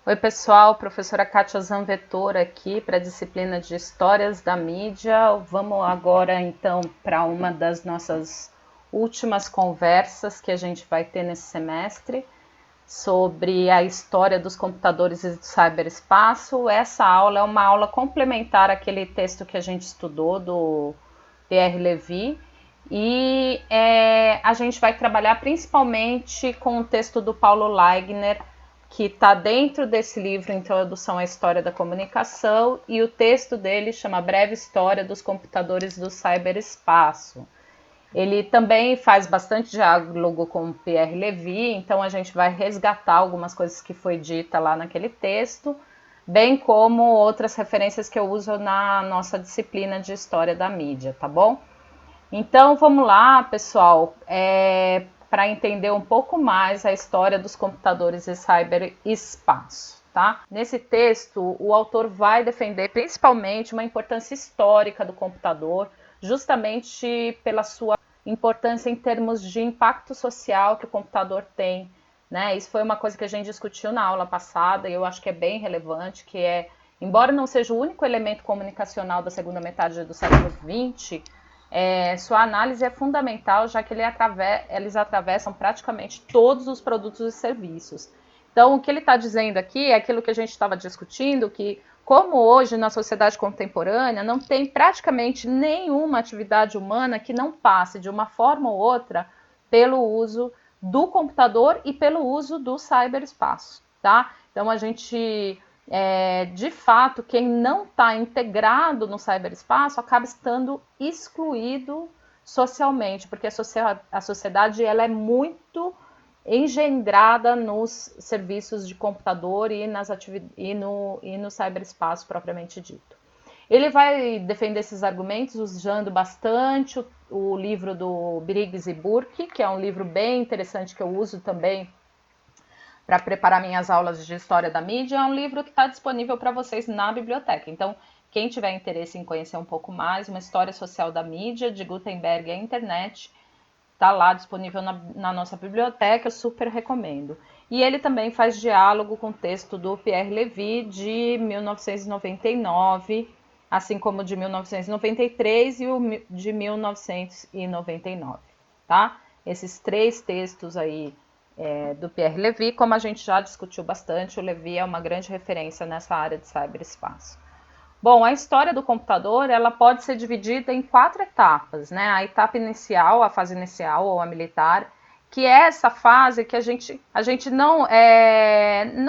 Oi, pessoal, professora Kátia Zanvettor aqui para a disciplina de Histórias da Mídia. Vamos agora, então, para uma das nossas últimas conversas que a gente vai ter nesse semestre sobre a história dos computadores e do ciberespaço. Essa aula é uma aula complementar àquele texto que a gente estudou do Pierre Levy e a gente vai trabalhar principalmente com o texto do Paulo Leigner, que está dentro desse livro Introdução à História da Comunicação, e o texto dele chama Breve História dos Computadores do Ciberespaço. Ele também faz bastante diálogo com o Pierre Levy, então a gente vai resgatar algumas coisas que foi dita lá naquele texto, bem como outras referências que eu uso na nossa disciplina de História da Mídia, tá bom? Então vamos lá, pessoal, para entender um pouco mais a história dos computadores e ciberespaço, tá? Nesse texto, o autor vai defender principalmente uma importância histórica do computador, justamente pela sua importância em termos de impacto social que o computador tem, né? Isso foi uma coisa que a gente discutiu na aula passada e eu acho que é bem relevante, que embora não seja o único elemento comunicacional da segunda metade do século XX, sua análise é fundamental, já que eles atravessam praticamente todos os produtos e serviços. Então, o que ele está dizendo aqui é aquilo que a gente estava discutindo, que como hoje na sociedade contemporânea não tem praticamente nenhuma atividade humana que não passe de uma forma ou outra pelo uso do computador e pelo uso do ciberespaço, tá? Então, a gente... de fato, quem não está integrado no ciberespaço acaba estando excluído socialmente, porque a sociedade ela é muito engendrada nos serviços de computador e no ciberespaço propriamente dito. Ele vai defender esses argumentos usando bastante o livro do Briggs e Burke, que é um livro bem interessante que eu uso também para preparar minhas aulas de História da Mídia. É um livro que está disponível para vocês na biblioteca. Então, quem tiver interesse em conhecer um pouco mais, uma história social da mídia, de Gutenberg e a internet, está lá disponível na nossa biblioteca, eu super recomendo. E ele também faz diálogo com o texto do Pierre Levy de 1999, assim como o de 1993 e o de 1999, tá? Esses três textos aí do Pierre Levy, como a gente já discutiu bastante, o Levy é uma grande referência nessa área de ciberespaço. Bom, a história do computador ela pode ser dividida em 4 etapas, né? A etapa inicial, a fase inicial ou a militar, que é essa fase que a gente não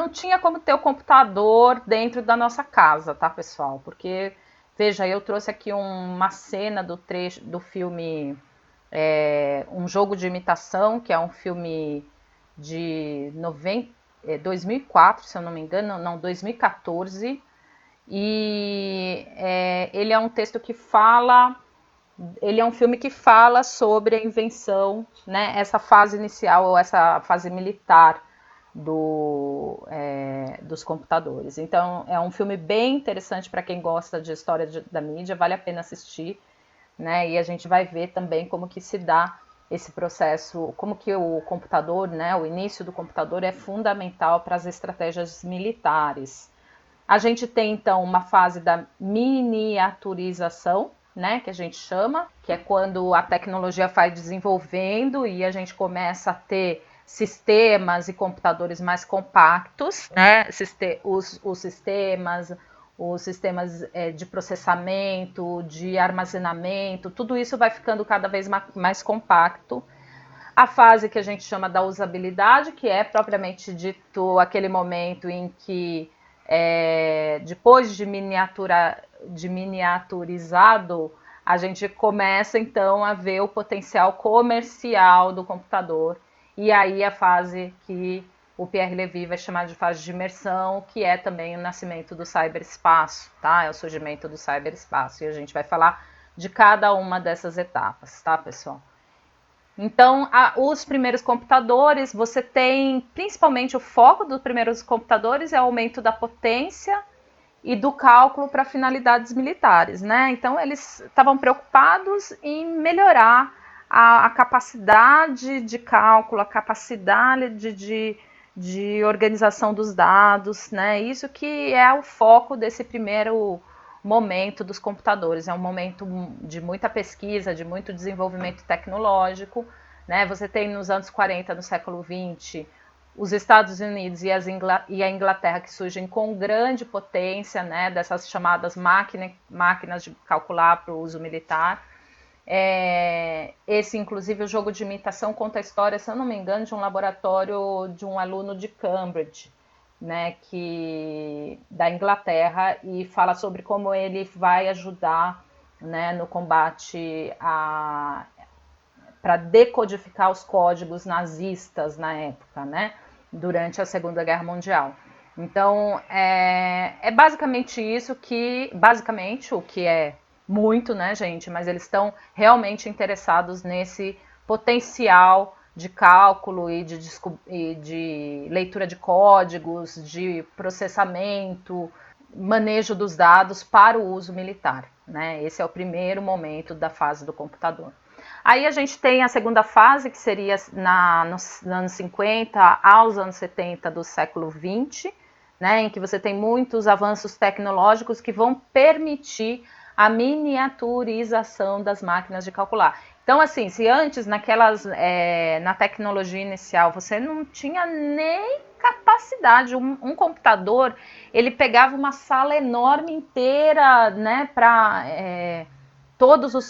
tinha como ter o computador dentro da nossa casa, tá, pessoal? Porque, veja, eu trouxe aqui uma cena do filme Um Jogo de Imitação, que é um filme de 2004, se eu não me engano, não, 2014, e ele é um texto que ele é um filme que fala sobre a invenção, né, essa fase inicial ou essa fase militar dos computadores. Então é um filme bem interessante para quem gosta de história da mídia, vale a pena assistir, né, e a gente vai ver também como que se dá esse processo, como que o computador, né, o início do computador é fundamental para as estratégias militares. A gente tem, então, uma fase da miniaturização, né, que a gente chama, que é quando a tecnologia vai desenvolvendo e a gente começa a ter sistemas e computadores mais compactos, né, os sistemas de processamento, de armazenamento, tudo isso vai ficando cada vez mais compacto. A fase que a gente chama da usabilidade, que é propriamente dito aquele momento em que depois de miniaturizado, a gente começa então a ver o potencial comercial do computador. E aí a fase que o Pierre Levy vai chamar de fase de imersão, que é também o nascimento do ciberespaço, tá? É o surgimento do ciberespaço. E a gente vai falar de cada uma dessas etapas, tá, pessoal? Então, os primeiros computadores, você tem principalmente o foco dos primeiros computadores é o aumento da potência e do cálculo para finalidades militares, né? Então, eles estavam preocupados em melhorar a capacidade de cálculo, a capacidade de organização dos dados, né? Isso que é o foco desse primeiro momento dos computadores. É um momento de muita pesquisa, de muito desenvolvimento tecnológico, né? Você tem nos anos 40, no século 20, os Estados Unidos e a Inglaterra que surgem com grande potência, né? Dessas chamadas máquinas de calcular para o uso militar. Esse, inclusive, o jogo de imitação conta a história, se eu não me engano, de um laboratório de um aluno de Cambridge, né, da Inglaterra, e fala sobre como ele vai ajudar, né, no combate para decodificar os códigos nazistas na época, né, durante a Segunda Guerra Mundial. Então, é basicamente isso basicamente o que é muito, né, gente? Mas eles estão realmente interessados nesse potencial de cálculo e de leitura de códigos, de processamento, manejo dos dados para o uso militar, né? Esse é o primeiro momento da fase do computador. Aí a gente tem a segunda fase, que seria nos anos 50 aos anos 70 do século 20, né, em que você tem muitos avanços tecnológicos que vão permitir a miniaturização das máquinas de calcular. Então, assim, se antes, na tecnologia inicial, você não tinha nem capacidade, um computador, ele pegava uma sala enorme inteira, né, para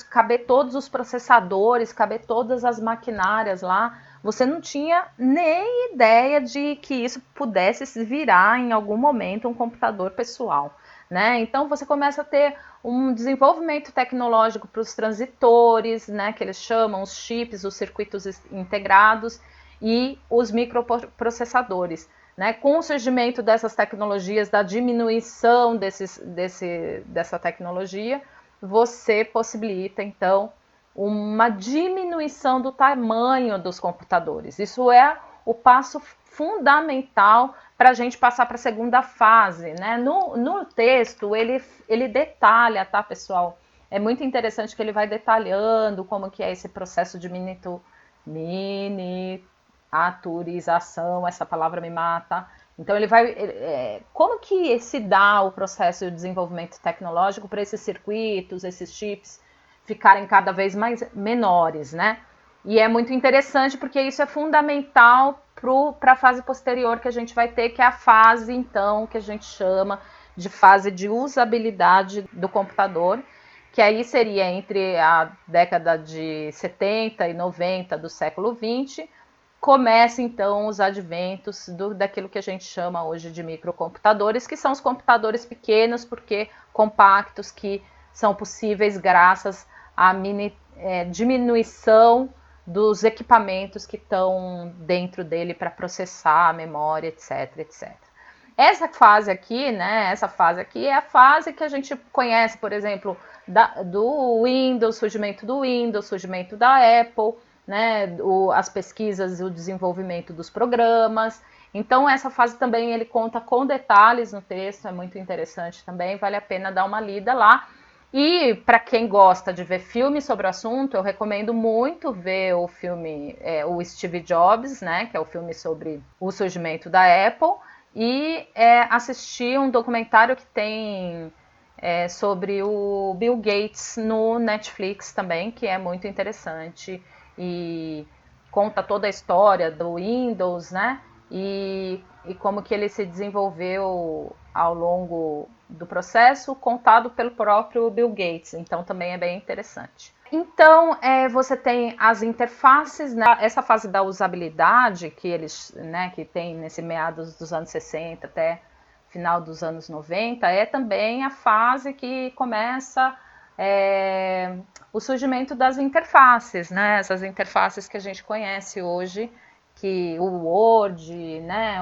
caber todos os processadores, caber todas as maquinárias lá. Você não tinha nem ideia de que isso pudesse se virar em algum momento um computador pessoal, né? Então você começa a ter um desenvolvimento tecnológico para os transitores, né, que eles chamam os chips, os circuitos integrados e os microprocessadores, né? Com o surgimento dessas tecnologias, da diminuição dessa tecnologia, você possibilita então uma diminuição do tamanho dos computadores. Isso é o passo fundamental para a gente passar para a segunda fase, né? No texto ele detalha, tá, pessoal? É muito interessante que ele vai detalhando como que é esse processo de miniaturização, essa palavra me mata. Então ele vai, como que se dá o processo de desenvolvimento tecnológico para esses circuitos, esses chips ficarem cada vez mais menores, né? E é muito interessante porque isso é fundamental para a fase posterior que a gente vai ter, que é a fase, então, que a gente chama de fase de usabilidade do computador, que aí seria entre a década de 70 e 90 do século 20, começa então os adventos daquilo que a gente chama hoje de microcomputadores, que são os computadores pequenos, porque compactos, que são possíveis graças à diminuição dos equipamentos que estão dentro dele para processar a memória, etc, etc. Essa fase aqui, né? Essa fase aqui é a fase que a gente conhece, por exemplo, do Windows, surgimento do Windows, surgimento da Apple, né? As pesquisas e o desenvolvimento dos programas. Então, essa fase também ele conta com detalhes no texto, é muito interessante também, vale a pena dar uma lida lá. E para quem gosta de ver filmes sobre o assunto, eu recomendo muito ver o filme o Steve Jobs, né, que é o filme sobre o surgimento da Apple, e assistir um documentário que tem sobre o Bill Gates no Netflix também, que é muito interessante e conta toda a história do Windows, né, e como que ele se desenvolveu ao longo do processo, contado pelo próprio Bill Gates. Então também é bem interessante. Então você tem as interfaces, né? Essa fase da usabilidade que eles, né, que tem nesse meados dos anos 60 até final dos anos 90, é também a fase que começa o surgimento das interfaces, né? Essas interfaces que a gente conhece hoje, que o Word, né,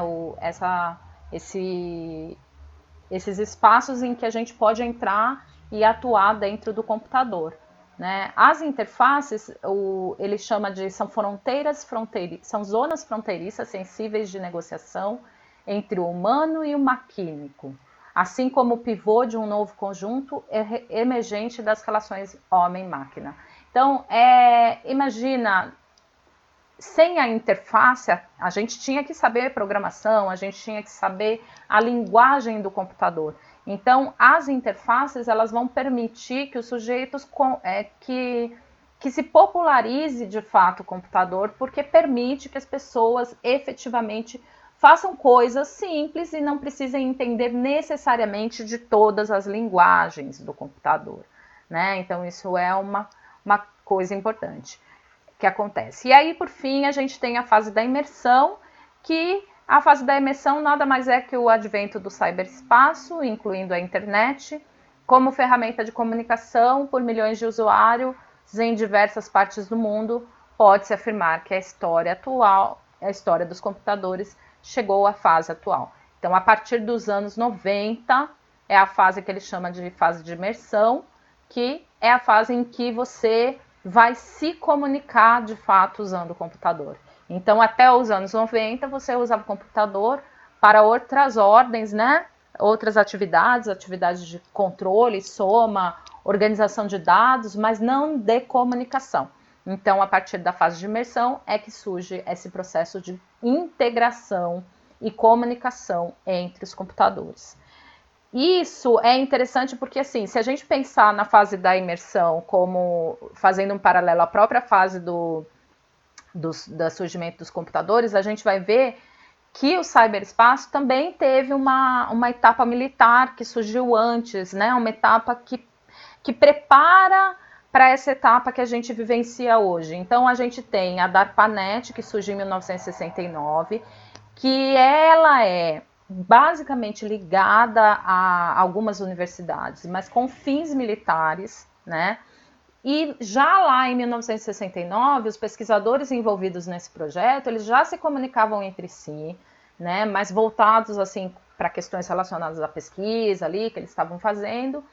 esses espaços em que a gente pode entrar e atuar dentro do computador, né? As interfaces, ele chama são são zonas fronteiriças sensíveis de negociação entre o humano e o maquínico, assim como o pivô de um novo conjunto emergente das relações homem-máquina. Então, imagina sem a interface, a gente tinha que saber programação, a gente tinha que saber a linguagem do computador. Então, as interfaces, elas vão permitir que os sujeitos que se popularize de fato o computador, porque permite que as pessoas efetivamente façam coisas simples e não precisem entender necessariamente de todas as linguagens do computador, né? Então, isso é uma coisa importante que acontece. E aí, por fim, a gente tem a fase da imersão, que a fase da imersão nada mais é que o advento do ciberespaço, incluindo a internet, como ferramenta de comunicação por milhões de usuários em diversas partes do mundo. Pode-se afirmar que a história atual, a história dos computadores, chegou à fase atual. Então, a partir dos anos 90, é a fase que ele chama de fase de imersão, que é a fase em que você vai se comunicar de fato usando o computador. Então, até os anos 90, você usava o computador para outras ordens, né? Outras atividades de controle, soma, organização de dados, mas não de comunicação. Então, a partir da fase de imersão é que surge esse processo de integração e comunicação entre os computadores. Isso é interessante porque, assim, se a gente pensar na fase da imersão como fazendo um paralelo à própria fase do surgimento dos computadores, a gente vai ver que o ciberespaço também teve uma etapa militar que surgiu antes, né? Uma etapa que prepara para essa etapa que a gente vivencia hoje. Então, a gente tem a DARPANET, que surgiu em 1969, que ela é basicamente ligada a algumas universidades, mas com fins militares, né? E já lá em 1969, os pesquisadores envolvidos nesse projeto, eles já se comunicavam entre si, né? Mas voltados assim para questões relacionadas à pesquisa ali que eles estavam fazendo.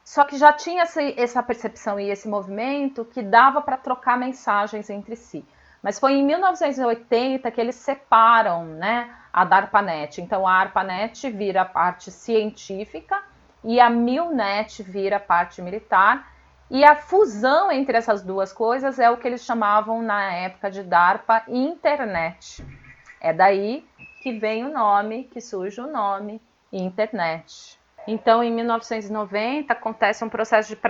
Só que já tinha essa percepção e esse movimento que dava para trocar mensagens entre si. Mas foi em 1980 que eles separam, né, a DARPANET. Então, a ARPANET vira a parte científica e a MILNET vira a parte militar. E a fusão entre essas duas coisas é o que eles chamavam na época de DARPA Internet. É daí que vem o nome, que surge o nome Internet. Então, em 1990, acontece um processo de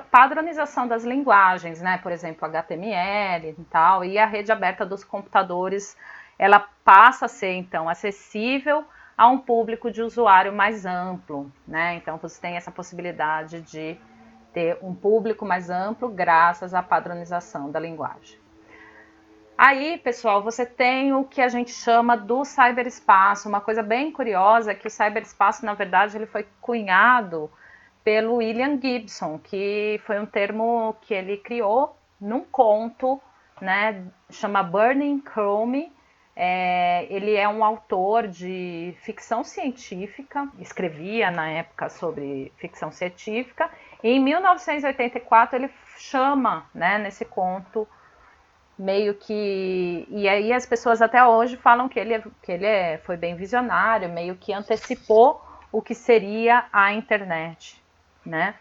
padronização das linguagens, né? Por exemplo, HTML e tal, e a rede aberta dos computadores, ela passa a ser, então, acessível a um público de usuário mais amplo, né? Então, você tem essa possibilidade de ter um público mais amplo graças à padronização da linguagem. Aí, pessoal, você tem o que a gente chama do ciberespaço. Uma coisa bem curiosa é que o ciberespaço, na verdade, ele foi cunhado pelo William Gibson, que foi um termo que ele criou num conto, né, chama Burning Chrome. Ele é um autor de ficção científica, escrevia na época sobre ficção científica, e em 1984 ele chama, né, nesse conto, meio que... E aí as pessoas até hoje falam que ele foi bem visionário, meio que antecipou o que seria a internet, né?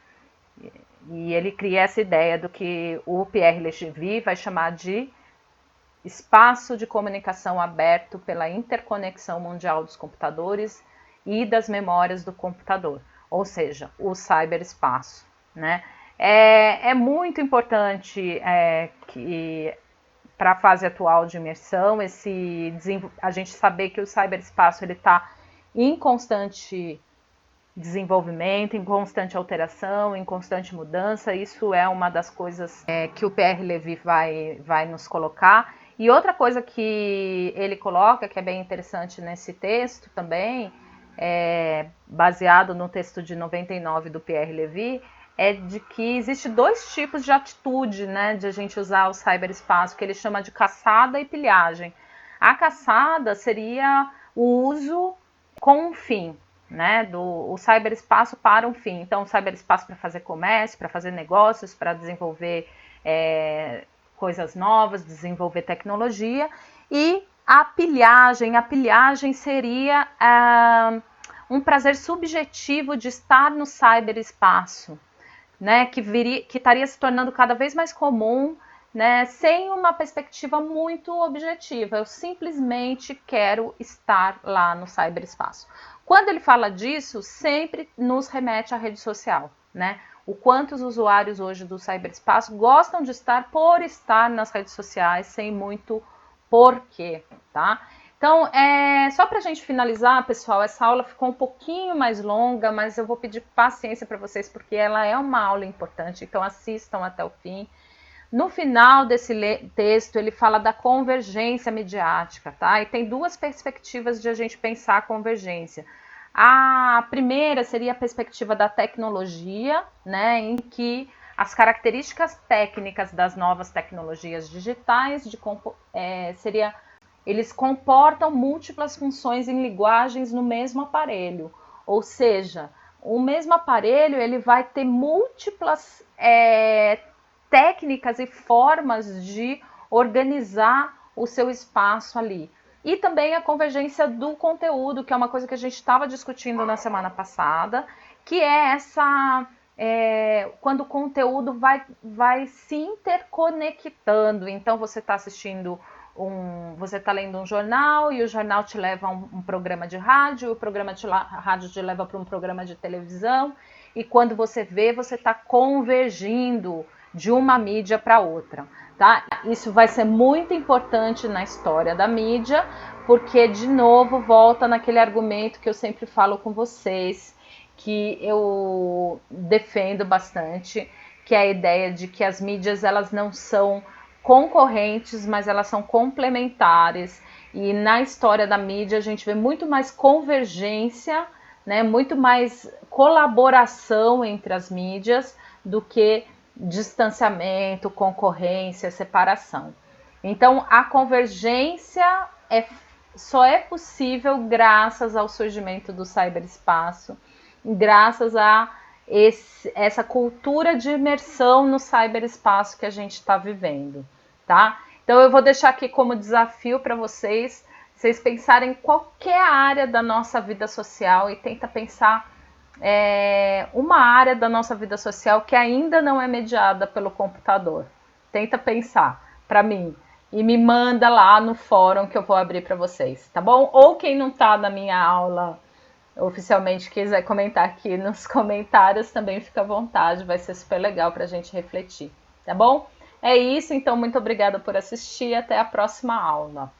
E ele cria essa ideia do que o Pierre Lévy vai chamar de espaço de comunicação aberto pela interconexão mundial dos computadores e das memórias do computador, ou seja, o ciberespaço, né? É muito importante que para a fase atual de imersão, a gente saber que o ciberespaço está em constante desenvolvimento, em constante alteração, em constante mudança. Isso é uma das coisas que o Pierre Lévy vai nos colocar. E outra coisa que ele coloca, que é bem interessante nesse texto também, baseado no texto de 99 do Pierre Lévy, é de que existe dois tipos de atitude, né, de a gente usar o ciberespaço, que ele chama de caçada e pilhagem. A caçada seria o uso com um fim, né, o ciberespaço para um fim. Então, o ciberespaço para fazer comércio, para fazer negócios, para desenvolver coisas novas, desenvolver tecnologia. E a pilhagem seria um prazer subjetivo de estar no ciberespaço, né, que estaria se tornando cada vez mais comum né, sem uma perspectiva muito objetiva. Eu simplesmente quero estar lá no cyberespaço. Quando ele fala disso, sempre nos remete à rede social, né? O quanto os usuários hoje do cyberespaço gostam de estar por estar nas redes sociais, sem muito porquê, tá? Então, só para a gente finalizar, pessoal, essa aula ficou um pouquinho mais longa, mas eu vou pedir paciência para vocês, porque ela é uma aula importante, então assistam até o fim. No final desse texto, ele fala da convergência midiática, tá? E tem duas perspectivas de a gente pensar a convergência. A primeira seria a perspectiva da tecnologia, né, em que as características técnicas das novas tecnologias digitais eles comportam múltiplas funções em linguagens no mesmo aparelho, ou seja, o mesmo aparelho ele vai ter múltiplas técnicas e formas de organizar o seu espaço ali. E também a convergência do conteúdo, que é uma coisa que a gente estava discutindo na semana passada, que é essa quando o conteúdo vai se interconectando. Então você está assistindo você está lendo um jornal e o jornal te leva a um programa de rádio, o programa de rádio te leva para um programa de televisão, e quando você vê, você está convergindo de uma mídia para outra, tá? Isso vai ser muito importante na história da mídia, porque, de novo, volta naquele argumento que eu sempre falo com vocês, que eu defendo bastante, que é a ideia de que as mídias elas não são concorrentes, mas elas são complementares, e na história da mídia a gente vê muito mais convergência, né, muito mais colaboração entre as mídias do que distanciamento, concorrência, separação. Então a convergência só é possível graças ao surgimento do cyberespaço, graças a essa cultura de imersão no cyberespaço que a gente está vivendo, tá? Então eu vou deixar aqui como desafio para vocês pensarem em qualquer área da nossa vida social e tenta pensar uma área da nossa vida social que ainda não é mediada pelo computador. Tenta pensar para mim e me manda lá no fórum que eu vou abrir para vocês, tá bom? Ou quem não está na minha aula oficialmente quiser comentar aqui nos comentários, também fica à vontade, vai ser super legal para a gente refletir, tá bom? É isso, então muito obrigada por assistir, até a próxima aula.